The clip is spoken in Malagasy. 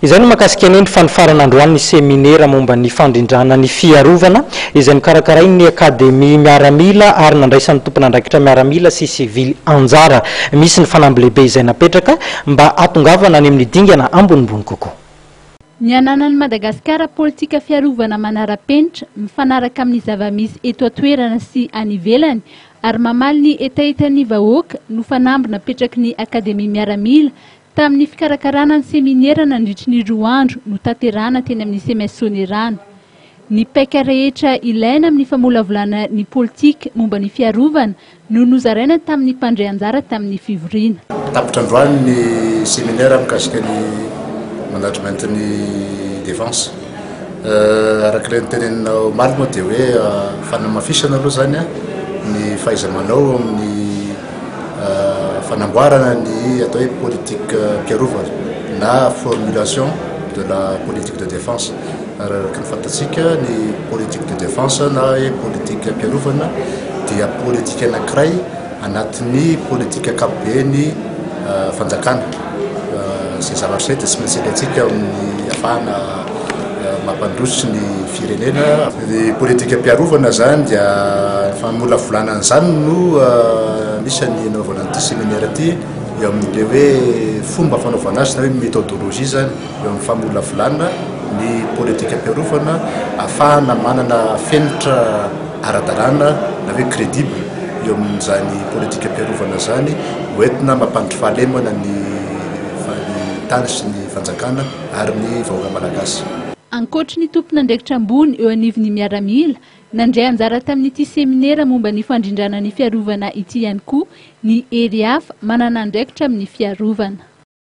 Izay no makasika ny fanifarana androany ny seminaire momba ny fandrindrana ny fiarovana izay nikarakarainy ny akademia miaramila ary nandraisan'ny tompon'andraikitra miaramila sy civil anjara. Misy ny fanamby lehibe izay napetraka mba atongavana any amin'ny dingana ambonimbony kokoa. Ny ananan'ny Madagasikara politika fiarovana manara-penitra mifanaraka amin'ny zava-misy eto an-toerana sy any ivelany ary mamaly ny etaetan'ny vahoaka no fanamby napetraky ny akademia miaramila tamin'ny fikarakarana ny seminaire nandritry ny 2 andro no tanterahana teny amin'ny CMS Sonerana. Ny paika rehetra ilaina amin'ny famolavolana ny politika momba ny fiarovana no nozaraina tamin'ny mpandray anjara tamin'ny fivoriana. Tapitra androany ny seminaire mikasika ny management ny défense. Arak'ireny teneninao omaly moa dia hoe fanamafisana aloha zany ny fahaiza-manao amin'ny fanamboarana ny atao hoe politique piarovana na formulation de la politique de défense. Araka ny fantatsika ny politique de défense na hoe politique piarovana dia politique anankiray anatin'ny politique ankapobeny fanjakana. Izay zavatra dia tsy maintsy ilaintsika amin'ny ahafahana mampandrosotra ny firenena. Ny politique piarovana zany dia famolavolana an'izany no misy ny anaovana an'ity séminaire ity eo amin'ilay hoe fomba fanaovana azy na hoe méthodologie zany eo amin'ny famolavolana ny politique piarovana ahafahana manana fenitra ara-dalàna na hoe crédible eo amin'izany politique piarovana zany hoentina mampandry fahalemana ny tany sy ny fanjakana ary ny vahoaka malagasy. Ankoatra ny tompon'andraikitra ambony eo anivon'ny miaramila nandray anjara tamin'ity seminaire momba ny fandrindrana ny fiarovana ity ihany koa ny ery hafa manana andraikitra amin'ny fiarovana.